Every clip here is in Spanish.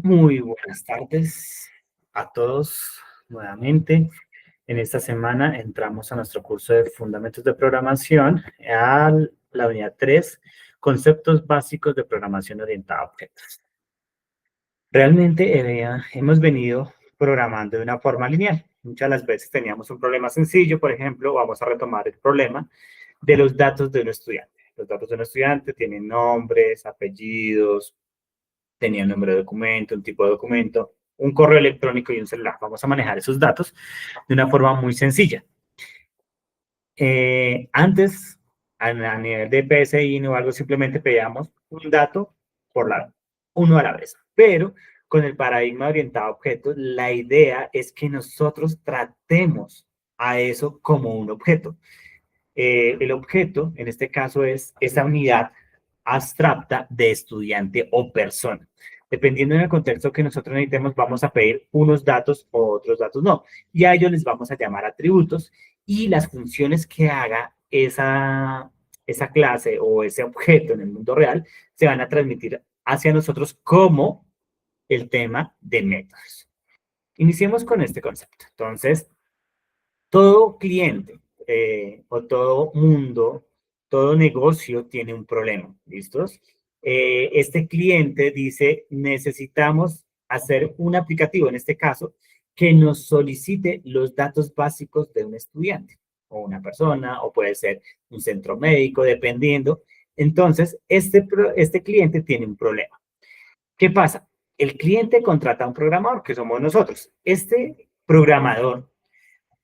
Muy buenas tardes a todos nuevamente. En esta semana entramos a nuestro curso de Fundamentos de Programación, a la unidad 3, Conceptos Básicos de Programación Orientada a Objetos. Realmente hemos venido programando de una forma lineal. Muchas de las veces teníamos un problema sencillo, por ejemplo, vamos a retomar el problema de los datos de un estudiante. Los datos de un estudiante tienen nombres, apellidos, tenía un número de documento, un tipo de documento, un correo electrónico y un celular. Vamos a manejar esos datos de una forma muy sencilla. Antes, a nivel de PSI o algo, simplemente pedíamos un dato por lado, uno a la vez. Pero con el paradigma orientado a objetos, la idea es que nosotros tratemos a eso como un objeto. El objeto, en este caso, es esa unidad abstracta de estudiante o persona. Dependiendo del contexto que nosotros necesitemos, vamos a pedir unos datos o otros datos no. Y a ellos les vamos a llamar atributos y las funciones que haga esa clase o ese objeto en el mundo real se van a transmitir hacia nosotros como el tema de métodos. Iniciemos con este concepto. Entonces, todo cliente o todo mundo, todo negocio tiene un problema, ¿listos? Este cliente dice, necesitamos hacer un aplicativo, en este caso, que nos solicite los datos básicos de un estudiante o una persona, o puede ser un centro médico, dependiendo. Entonces, este cliente tiene un problema. ¿Qué pasa? El cliente contrata a un programador, que somos nosotros. Este programador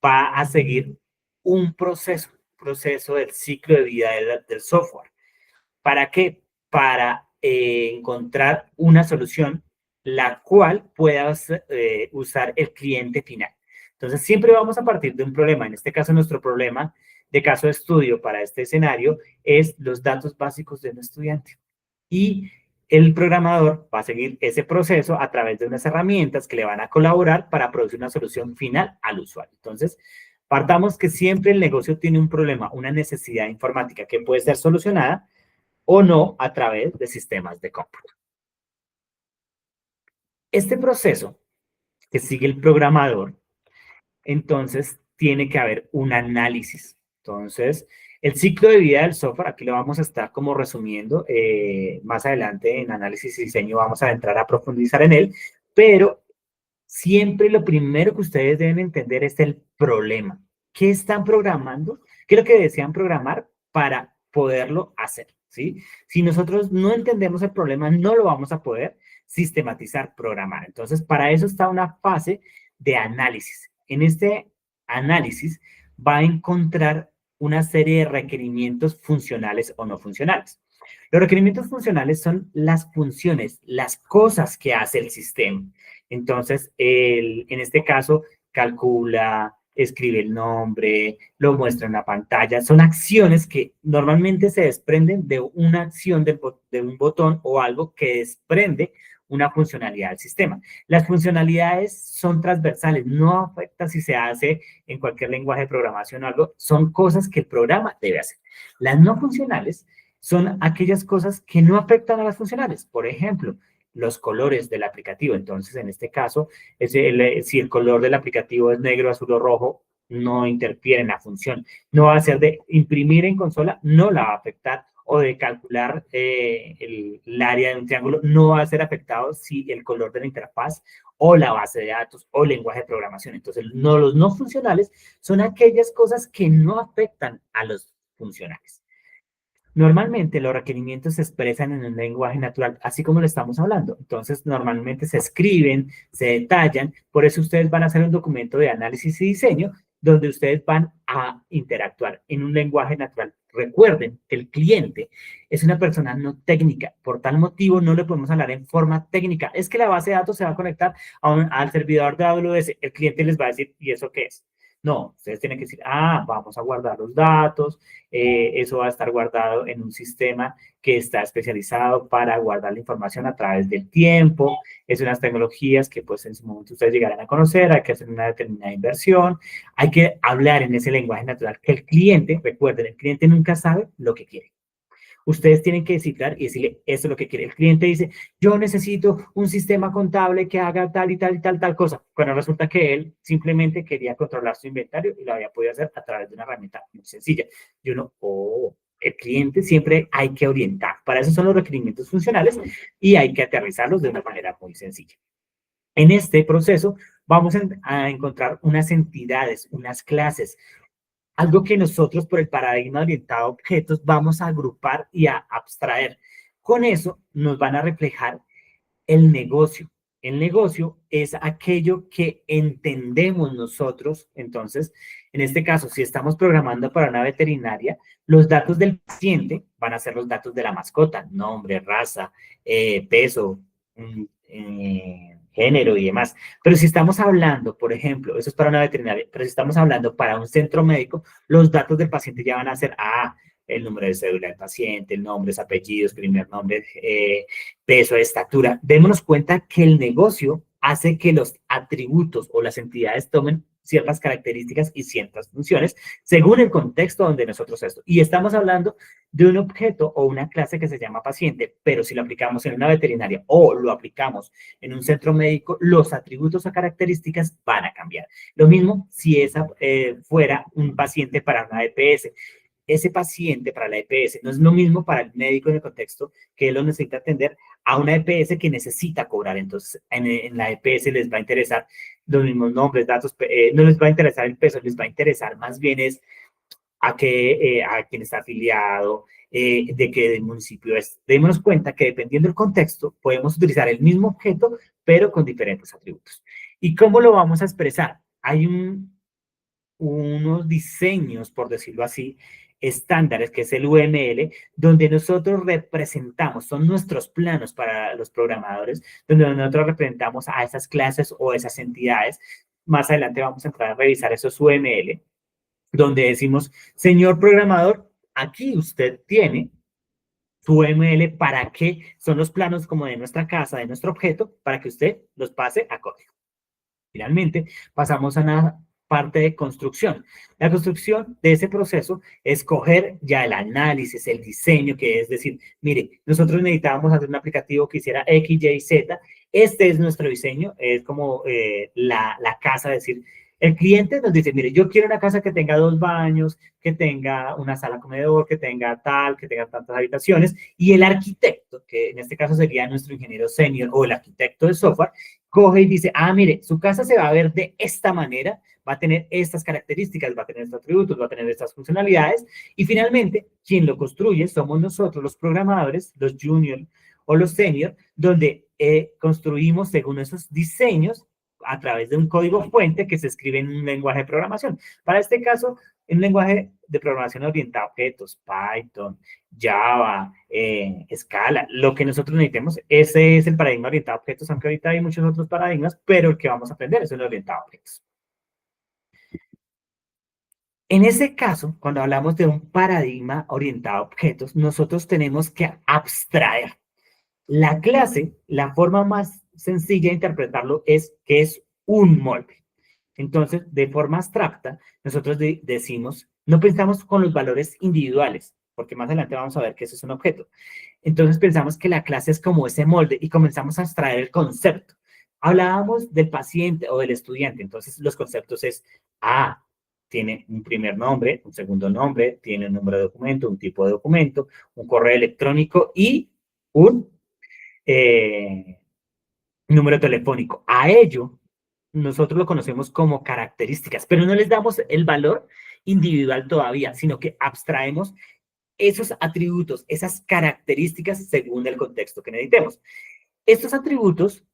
va a seguir un proceso del ciclo de vida del software. ¿Para qué? Para encontrar una solución la cual pueda usar el cliente final. Entonces, siempre vamos a partir de un problema. En este caso, nuestro problema de caso de estudio para este escenario es los datos básicos de un estudiante. Y el programador va a seguir ese proceso a través de unas herramientas que le van a colaborar para producir una solución final al usuario. Entonces, partamos que siempre el negocio tiene un problema, una necesidad informática que puede ser solucionada o no a través de sistemas de cómputo. Este proceso que sigue el programador, entonces tiene que haber un análisis. Entonces, el ciclo de vida del software, aquí lo vamos a estar como resumiendo, más adelante en análisis y diseño vamos a entrar a profundizar en él, pero siempre lo primero que ustedes deben entender es el problema. ¿Qué están programando? ¿Qué es lo que desean programar para poderlo hacer? ¿Sí? Si nosotros no entendemos el problema, no lo vamos a poder sistematizar, programar. Entonces, para eso está una fase de análisis. En este análisis va a encontrar una serie de requerimientos funcionales o no funcionales. Los requerimientos funcionales son las funciones, las cosas que hace el sistema. Entonces, en este caso, calcula, escribe el nombre, lo muestra en la pantalla. Son acciones que normalmente se desprenden de una acción de un botón o algo que desprende una funcionalidad del sistema. Las funcionalidades son transversales, no afecta si se hace en cualquier lenguaje de programación o algo, son cosas que el programa debe hacer. Las no funcionales son aquellas cosas que no afectan a las funcionales. Por ejemplo, los colores del aplicativo. Entonces, en este caso, si el color del aplicativo es negro, azul o rojo, no interfiere en la función. No va a ser de imprimir en consola, no la va a afectar, o de calcular el área de un triángulo, no va a ser afectado si el color de la interfaz o la base de datos o el lenguaje de programación. Entonces, no, los no funcionales son aquellas cosas que no afectan a los funcionales. Normalmente los requerimientos se expresan en un lenguaje natural, así como lo estamos hablando. Entonces, normalmente se escriben, se detallan, por eso ustedes van a hacer un documento de análisis y diseño donde ustedes van a interactuar en un lenguaje natural. Recuerden que el cliente es una persona no técnica, por tal motivo no le podemos hablar en forma técnica. Es que la base de datos se va a conectar al servidor de AWS, el cliente les va a decir, ¿y eso qué es? No, ustedes tienen que decir, vamos a guardar los datos, eso va a estar guardado en un sistema que está especializado para guardar la información a través del tiempo. Es unas tecnologías que pues en su momento ustedes llegarán a conocer, hay que hacer una determinada inversión, hay que hablar en ese lenguaje natural que el cliente, recuerden, el cliente nunca sabe lo que quiere. Ustedes tienen que cifrar y decirle, esto es lo que quiere. El cliente dice, yo necesito un sistema contable que haga tal y tal y tal, tal cosa. Cuando resulta que él simplemente quería controlar su inventario y lo había podido hacer a través de una herramienta muy sencilla. Y uno, oh, el cliente siempre hay que orientar. Para eso son los requerimientos funcionales y hay que aterrizarlos de una manera muy sencilla. En este proceso vamos a encontrar unas entidades, unas clases, algo que nosotros por el paradigma orientado a objetos vamos a agrupar y a abstraer. Con eso nos van a reflejar el negocio. El negocio es aquello que entendemos nosotros. Entonces, en este caso, si estamos programando para una veterinaria, los datos del paciente van a ser los datos de la mascota, nombre, raza, peso, género y demás. Pero si estamos hablando, por ejemplo, eso es para una veterinaria, pero si estamos hablando para un centro médico, los datos del paciente ya van a ser, el número de cédula del paciente, el nombre, apellidos, primer nombre, peso, estatura. Démonos cuenta que el negocio hace que los atributos o las entidades tomen ciertas características y ciertas funciones según el contexto donde nosotros esto. Y estamos hablando de un objeto o una clase que se llama paciente, pero si lo aplicamos en una veterinaria o lo aplicamos en un centro médico, los atributos o características van a cambiar. Lo mismo si esa fuera un paciente para una EPS. Ese paciente para la EPS no es lo mismo para el médico en el contexto que él lo necesita atender a una EPS que necesita cobrar. Entonces, en la EPS les va a interesar los mismos nombres, datos, no les va a interesar el peso, les va a interesar más bien es a quién está afiliado, de qué municipio es. Démonos cuenta que dependiendo del contexto, podemos utilizar el mismo objeto, pero con diferentes atributos. ¿Y cómo lo vamos a expresar? Hay unos diseños, por decirlo así, estándares, que es el UML, donde nosotros representamos, son nuestros planos para los programadores, donde nosotros representamos a esas clases o esas entidades. Más adelante vamos a entrar a revisar esos UML, donde decimos, señor programador, aquí usted tiene su UML para que son los planos como de nuestra casa, de nuestro objeto, para que usted los pase a código. Finalmente, pasamos a una parte de construcción. La construcción de ese proceso es coger ya el análisis, el diseño, que es decir, mire, nosotros necesitábamos hacer un aplicativo que hiciera X, Y, Z. Este es nuestro diseño, es como la casa, es decir, el cliente nos dice, mire, yo quiero una casa que tenga 2 baños, que tenga una sala comedor, que tenga tal, que tenga tantas habitaciones, y el arquitecto, que en este caso sería nuestro ingeniero senior o el arquitecto de software, coge y dice, mire, su casa se va a ver de esta manera, va a tener estas características, va a tener estos atributos, va a tener estas funcionalidades, y finalmente, quien lo construye somos nosotros, los programadores, los junior o los senior, donde construimos según esos diseños a través de un código fuente que se escribe en un lenguaje de programación. Para este caso, en un lenguaje de programación orientado a objetos, Python, Java, Scala, lo que nosotros necesitemos. Ese es el paradigma orientado a objetos, aunque ahorita hay muchos otros paradigmas, pero el que vamos a aprender es el orientado a objetos. En ese caso, cuando hablamos de un paradigma orientado a objetos, nosotros tenemos que abstraer. La clase, la forma más sencilla de interpretarlo es que es un molde. Entonces, de forma abstracta, nosotros decimos, no pensamos con los valores individuales, porque más adelante vamos a ver que eso es un objeto. Entonces pensamos que la clase es como ese molde y comenzamos a extraer el concepto. Hablábamos del paciente o del estudiante, entonces los conceptos es, tiene un primer nombre, un segundo nombre, tiene un número de documento, un tipo de documento, un correo electrónico y un número telefónico. A ello, nosotros lo conocemos como características, pero no les damos el valor individual todavía, sino que abstraemos esos atributos, esas características según el contexto que necesitemos. Estos atributos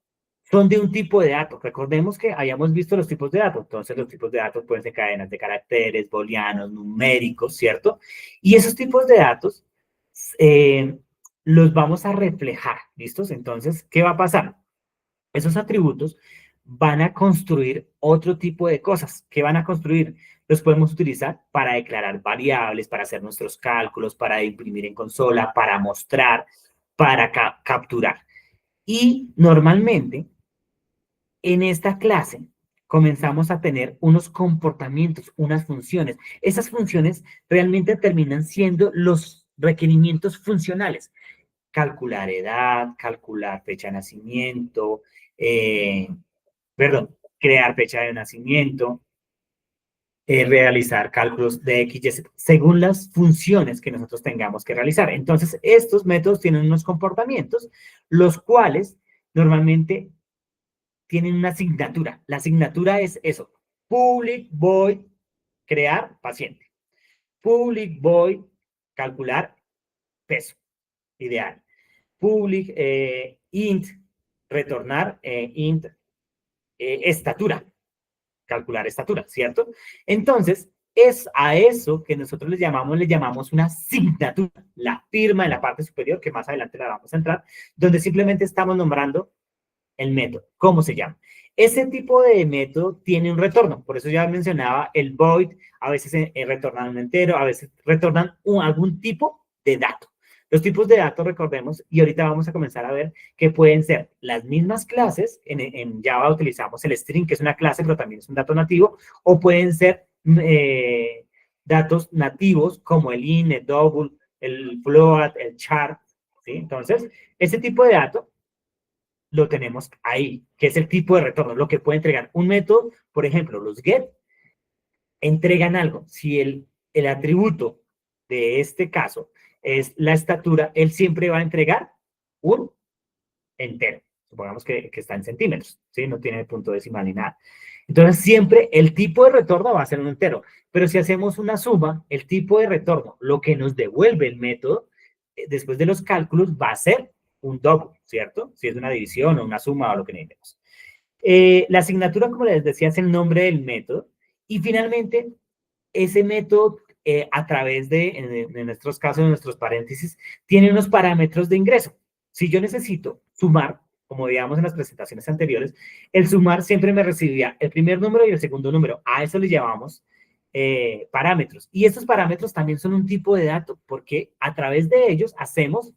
son de un tipo de dato. Recordemos que habíamos visto los tipos de datos. Entonces, los tipos de datos pueden ser cadenas de caracteres, booleanos, numéricos, ¿cierto? Y esos tipos de datos los vamos a reflejar, ¿listos? Entonces, ¿qué va a pasar? Esos atributos van a construir otro tipo de cosas. ¿Qué van a construir? Los podemos utilizar para declarar variables, para hacer nuestros cálculos, para imprimir en consola, para mostrar, para capturar. Y normalmente en esta clase comenzamos a tener unos comportamientos, unas funciones. Esas funciones realmente terminan siendo los requerimientos funcionales. Calcular edad, calcular fecha de nacimiento, perdón, crear fecha de nacimiento, realizar cálculos de X, Y, Z, según las funciones que nosotros tengamos que realizar. Entonces, estos métodos tienen unos comportamientos, los cuales normalmente tienen una asignatura. La asignatura es eso: public void crear paciente, public void calcular peso ideal, public int retornar int estatura, calcular estatura, ¿cierto? Entonces, es a eso que nosotros le llamamos una asignatura, la firma en la parte superior, que más adelante la vamos a entrar, donde simplemente estamos nombrando el método. ¿Cómo se llama? Ese tipo de método tiene un retorno, por eso ya mencionaba el void, a veces retornan un entero, a veces retornan algún tipo de dato. Los tipos de datos, recordemos, y ahorita vamos a comenzar a ver que pueden ser las mismas clases. En Java utilizamos el string, que es una clase, pero también es un dato nativo, o pueden ser datos nativos como el int, el double, el float, el char, ¿sí? Entonces, ese tipo de dato lo tenemos ahí, que es el tipo de retorno, lo que puede entregar un método. Por ejemplo, los get entregan algo. Si el atributo de este caso es la estatura, él siempre va a entregar un entero. Supongamos que está en centímetros, ¿sí? No tiene punto decimal ni nada. Entonces, siempre el tipo de retorno va a ser un entero. Pero si hacemos una suma, el tipo de retorno, lo que nos devuelve el método, después de los cálculos, va a ser un double, ¿cierto? Si es una división o una suma o lo que necesitemos. La asignatura, como les decía, es el nombre del método. Y finalmente, ese método, a través en nuestros casos, en nuestros paréntesis, tiene unos parámetros de ingreso. Si yo necesito sumar, como veíamos en las presentaciones anteriores, el sumar siempre me recibía el primer número y el segundo número. A eso le llamamos parámetros. Y estos parámetros también son un tipo de dato, porque a través de ellos hacemos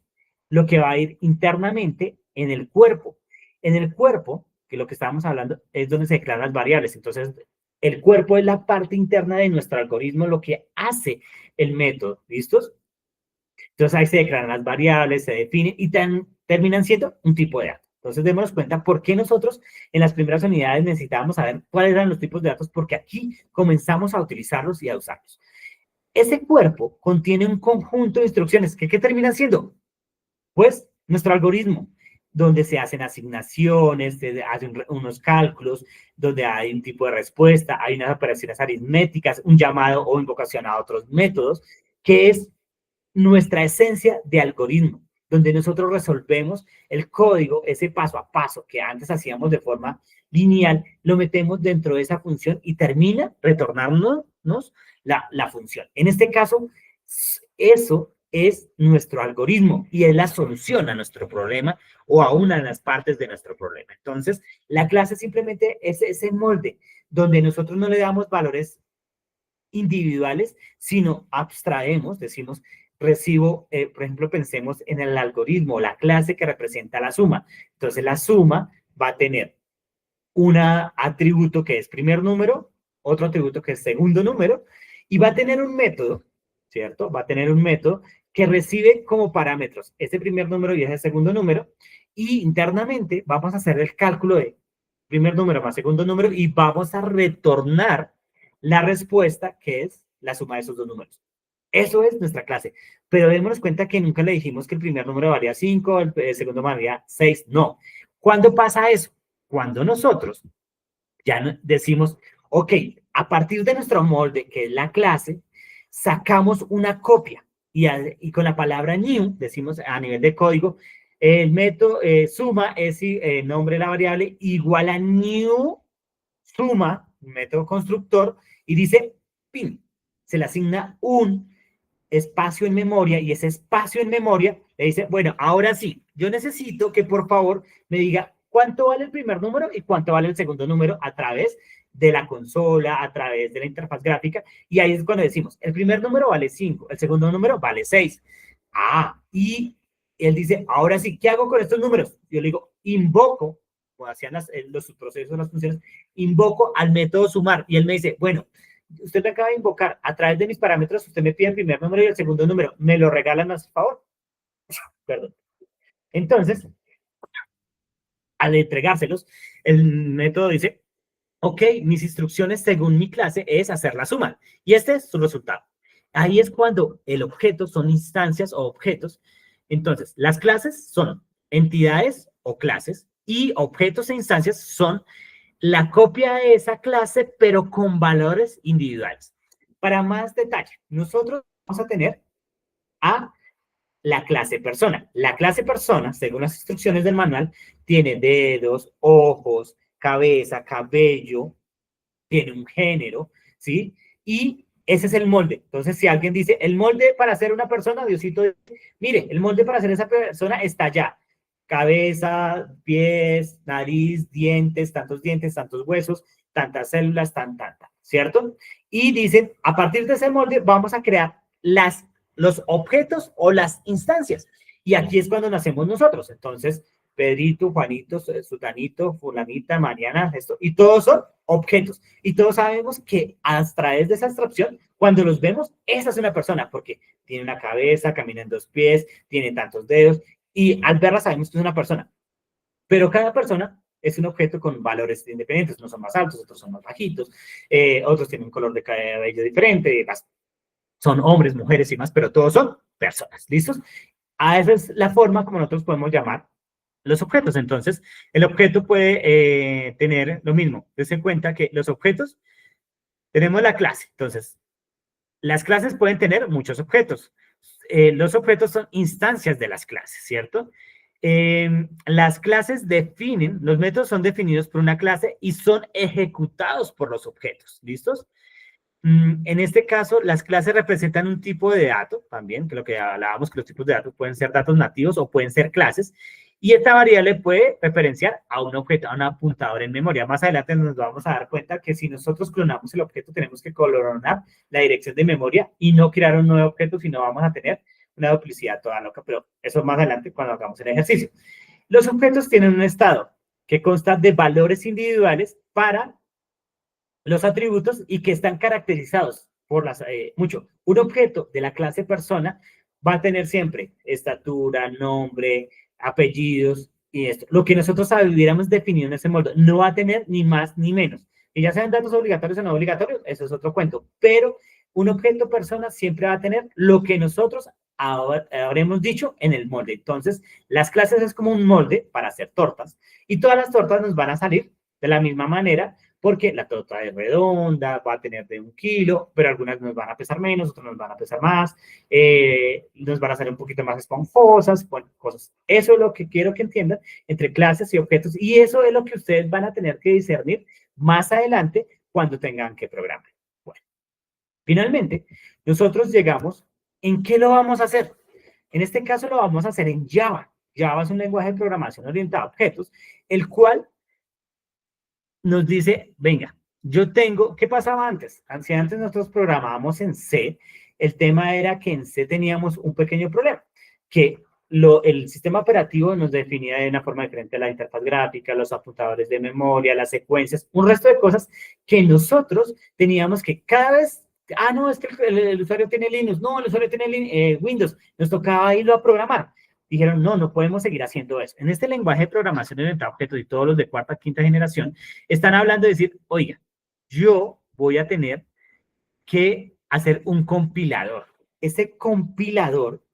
lo que va a ir internamente en el cuerpo. En el cuerpo, que lo que estábamos hablando es donde se declaran las variables. Entonces, el cuerpo es la parte interna de nuestro algoritmo, lo que hace el método. ¿Listos? Entonces ahí se declaran las variables, se definen y terminan siendo un tipo de dato. Entonces démonos cuenta por qué nosotros en las primeras unidades necesitábamos saber cuáles eran los tipos de datos, porque aquí comenzamos a utilizarlos y a usarlos. Ese cuerpo contiene un conjunto de instrucciones que ¿qué terminan siendo? Pues nuestro algoritmo, donde se hacen asignaciones, se hacen unos cálculos, donde hay un tipo de respuesta, hay unas operaciones aritméticas, un llamado o invocación a otros métodos, que es nuestra esencia de algoritmo, donde nosotros resolvemos el código, ese paso a paso que antes hacíamos de forma lineal, lo metemos dentro de esa función y termina retornándonos la función. En este caso, eso es nuestro algoritmo y es la solución a nuestro problema o a una de las partes de nuestro problema. Entonces, la clase simplemente es ese molde donde nosotros no le damos valores individuales, sino abstraemos, decimos, recibo, por ejemplo, pensemos en el algoritmo, la clase que representa la suma. Entonces, la suma va a tener un atributo que es primer número, otro atributo que es segundo número, y va a tener un método, ¿cierto? Va a tener un método que recibe como parámetros ese primer número y ese segundo número, y internamente vamos a hacer el cálculo de primer número más segundo número y vamos a retornar la respuesta, que es la suma de esos dos números. Eso es nuestra clase. Pero démonos cuenta que nunca le dijimos que el primer número valía 5, el segundo valía 6. No. ¿Cuándo pasa eso? Cuando nosotros ya decimos, ok, a partir de nuestro molde, que es la clase, sacamos una copia y con la palabra new, decimos a nivel de código, el método suma es nombre de la variable igual a new suma, método constructor, y dice pin. Se le asigna un espacio en memoria y ese espacio en memoria le dice, bueno, ahora sí, yo necesito que por favor me diga cuánto vale el primer número y cuánto vale el segundo número a través de la consola, a través de la interfaz gráfica, y ahí es cuando decimos, el primer número vale 5, el segundo número vale 6. Y él dice, ahora sí, ¿qué hago con estos números? Yo le digo, invoco, o hacían los procesos, las funciones, invoco al método sumar, y él me dice, bueno, usted me acaba de invocar, a través de mis parámetros, usted me pide el primer número y el segundo número, ¿me lo regalan a su favor? Perdón. Entonces, al entregárselos, el método dice, ok, mis instrucciones según mi clase es hacer la suma, y este es su resultado. Ahí es cuando el objeto son instancias o objetos. Entonces, las clases son entidades o clases, y objetos e instancias son la copia de esa clase, pero con valores individuales. Para más detalle, nosotros vamos a tener a la clase persona. La clase persona, según las instrucciones del manual, tiene dedos, ojos, cabeza, cabello, tiene un género, ¿sí? Y ese es el molde. Entonces, si alguien dice, el molde para ser una persona, Diosito, mire, el molde para ser esa persona está allá. Cabeza, pies, nariz, dientes, tantos huesos, tantas células, ¿cierto? Y dicen, a partir de ese molde vamos a crear los objetos o las instancias. Y aquí es cuando nacemos nosotros. Entonces, Pedrito, Juanito, Sutanito, Fulanita, Mariana, esto, y todos son objetos. Y todos sabemos que a través de esa abstracción, cuando los vemos, esa es una persona, porque tiene una cabeza, camina en dos pies, tiene tantos dedos, y al verla sabemos que es una persona. Pero cada persona es un objeto con valores independientes. Unos son más altos, otros son más bajitos, otros tienen un color de cabello diferente, son hombres, mujeres y más, pero todos son personas, ¿listos? Esa es la forma como nosotros podemos llamar los objetos. Entonces, el objeto puede tener lo mismo. Dense en cuenta que los objetos, tenemos la clase. Entonces, las clases pueden tener muchos objetos. Los objetos son instancias de las clases, ¿cierto? Las clases definen, los métodos son definidos por una clase y son ejecutados por los objetos, ¿listos? En este caso, las clases representan un tipo de dato también, que lo que hablábamos, que los tipos de datos pueden ser datos nativos o pueden ser clases, y esta variable puede referenciar a un objeto, a un apuntador en memoria. Más adelante nos vamos a dar cuenta que si nosotros clonamos el objeto, tenemos que clonar la dirección de memoria y no crear un nuevo objeto, sino vamos a tener una duplicidad toda loca, pero eso más adelante cuando hagamos el ejercicio. Los objetos tienen un estado que consta de valores individuales para los atributos y que están caracterizados por mucho. Un objeto de la clase persona va a tener siempre estatura, nombre, apellidos y esto. Lo que nosotros hubiéramos definido en ese molde no va a tener ni más ni menos. Y ya sean datos obligatorios o no obligatorios, eso es otro cuento. Pero un objeto persona siempre va a tener lo que nosotros habremos dicho en el molde. Entonces, las clases es como un molde para hacer tortas y todas las tortas nos van a salir de la misma manera porque la torta es redonda, va a tener de 1 kilo, pero algunas nos van a pesar menos, otras nos van a pesar más, nos van a salir un poquito más esponjosas, bueno, cosas. Eso es lo que quiero que entiendan entre clases y objetos, y eso es lo que ustedes van a tener que discernir más adelante cuando tengan que programar. Bueno, finalmente, nosotros llegamos, ¿en qué lo vamos a hacer? En este caso lo vamos a hacer en Java. Java es un lenguaje de programación orientado a objetos, el cual nos dice, venga, yo tengo, ¿qué pasaba antes? Si antes nosotros programábamos en C, el tema era que en C teníamos un pequeño problema, que el sistema operativo nos definía de una forma diferente la interfaz gráfica, los apuntadores de memoria, las secuencias, un resto de cosas que nosotros teníamos que cada vez, no, es que el usuario tiene Linux, no, el usuario tiene Windows, nos tocaba irlo a programar. Dijeron, no podemos seguir haciendo eso. En este lenguaje de programación orientada a objetos y todos los de cuarta, quinta generación, están hablando de decir, oiga, yo voy a tener que hacer un compilador. Ese compilador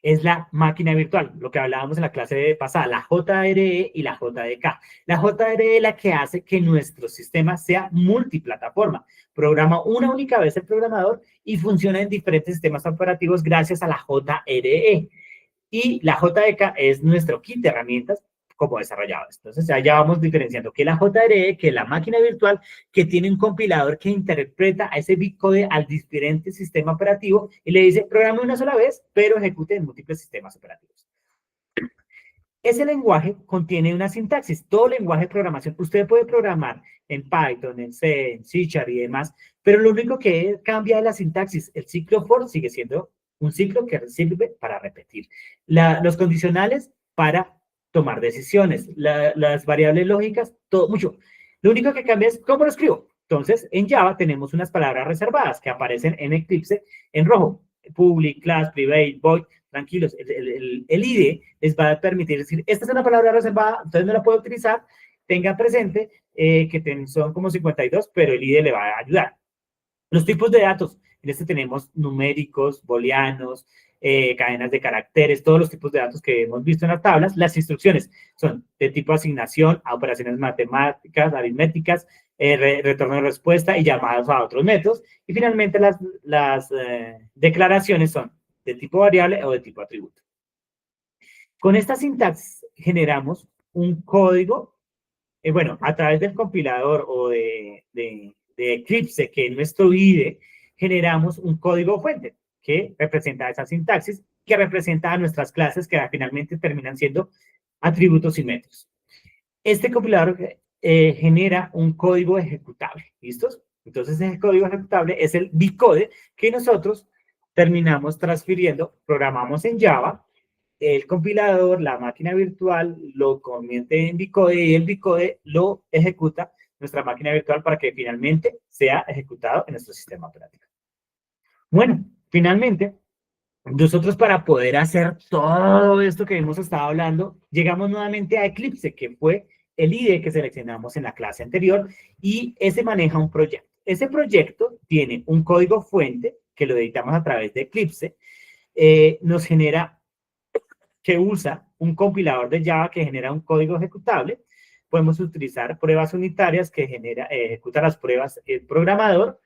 es la máquina virtual, lo que hablábamos en la clase pasada, la JRE y la JDK. La JRE es la que hace que nuestro sistema sea multiplataforma. Programa una única vez el programador y funciona en diferentes sistemas operativos gracias a la JRE. Y la JDK es nuestro kit de herramientas como desarrolladores. Entonces, ya vamos diferenciando que la JRE, que la máquina virtual, que tiene un compilador que interpreta a ese bitcode al diferente sistema operativo y le dice, programe una sola vez, pero ejecute en múltiples sistemas operativos. Ese lenguaje contiene una sintaxis. Todo lenguaje de programación, usted puede programar en Python, en C, en C# y demás, pero lo único que cambia es la sintaxis. El ciclo for sigue siendo un ciclo que sirve para repetir. Los condicionales para tomar decisiones. Las variables lógicas, todo mucho. Lo único que cambia es cómo lo escribo. Entonces, en Java tenemos unas palabras reservadas que aparecen en Eclipse en rojo. Public, class, private, void. Tranquilos, el IDE les va a permitir decir, esta es una palabra reservada, entonces no la puedo utilizar. Tenga presente que son como 52, pero el IDE le va a ayudar. Los tipos de datos, en este tenemos numéricos, booleanos, cadenas de caracteres, todos los tipos de datos que hemos visto en las tablas. Las instrucciones son de tipo asignación, a operaciones matemáticas, aritméticas, retorno de respuesta y llamados a otros métodos. Y finalmente las declaraciones son de tipo variable o de tipo atributo. Con esta sintaxis generamos un código, bueno, a través del compilador o de Eclipse, que es nuestro IDE, generamos un código fuente que representa esa sintaxis, que representa a nuestras clases que finalmente terminan siendo atributos y métodos. Este compilador genera un código ejecutable, ¿listos? Entonces ese código ejecutable es el Bcode que nosotros terminamos transfiriendo, programamos en Java, el compilador, la máquina virtual, lo convierte en Bcode y el Bcode lo ejecuta nuestra máquina virtual para que finalmente sea ejecutado en nuestro sistema operativo. Bueno, finalmente, nosotros para poder hacer todo esto que hemos estado hablando, llegamos nuevamente a Eclipse, que fue el IDE que seleccionamos en la clase anterior, y ese maneja un proyecto. Ese proyecto tiene un código fuente, que lo editamos a través de Eclipse, nos genera, que usa un compilador de Java que genera un código ejecutable. Podemos utilizar pruebas unitarias que ejecuta las pruebas el programador,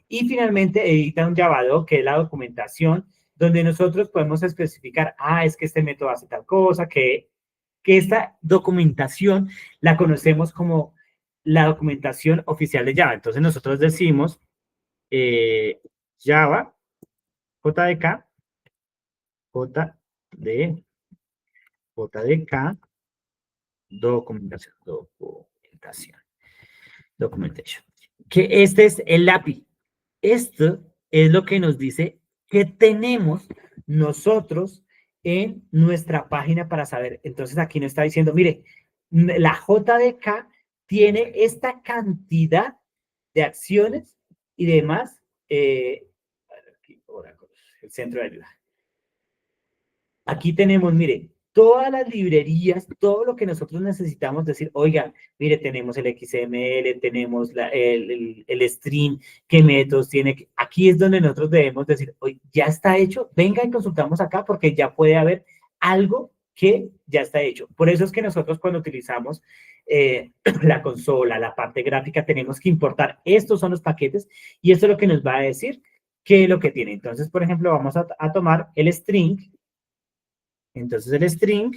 y finalmente edita un Javadoc, que es la documentación, donde nosotros podemos especificar, es que este método hace tal cosa, que esta documentación la conocemos como la documentación oficial de Java. Entonces nosotros decimos Java, JDK, JDK, documentation. Que este es el API. Esto es lo que nos dice que tenemos nosotros en nuestra página para saber. Entonces aquí nos está diciendo, mire, la JDK tiene esta cantidad de acciones y demás. Aquí, el centro de ayuda. Aquí tenemos, mire, todas las librerías, todo lo que nosotros necesitamos decir, oiga, mire, tenemos el XML, tenemos el string, qué métodos tiene. Aquí es donde nosotros debemos decir, oye, ya está hecho, venga y consultamos acá porque ya puede haber algo que ya está hecho. Por eso es que nosotros cuando utilizamos la consola, la parte gráfica, tenemos que importar. Estos son los paquetes y esto es lo que nos va a decir qué es lo que tiene. Entonces, por ejemplo, vamos a tomar el string. Entonces el string,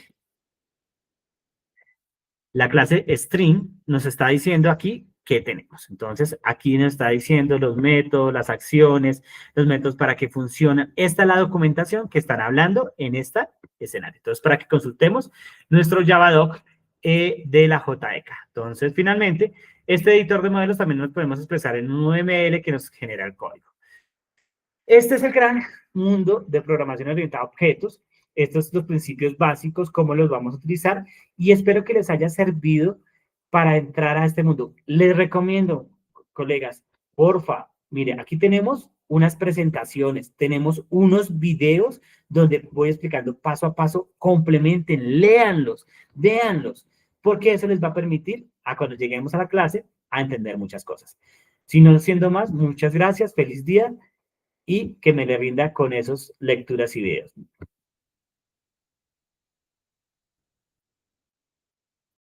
la clase string nos está diciendo aquí qué tenemos. Entonces aquí nos está diciendo los métodos, las acciones, los métodos para que funcionan. Esta es la documentación que están hablando en este escenario. Entonces para que consultemos nuestro Javadoc de la JDK. Entonces finalmente este editor de modelos también nos podemos expresar en un UML que nos genera el código. Este es el gran mundo de programación orientada a objetos. Estos son los principios básicos, cómo los vamos a utilizar, y espero que les haya servido para entrar a este mundo. Les recomiendo, colegas, porfa, mire, aquí tenemos unas presentaciones, tenemos unos videos donde voy explicando paso a paso, complementen, léanlos, véanlos, porque eso les va a permitir, cuando lleguemos a la clase, a entender muchas cosas. Si no siendo más, muchas gracias, feliz día, y que me le rinda con esas lecturas y videos.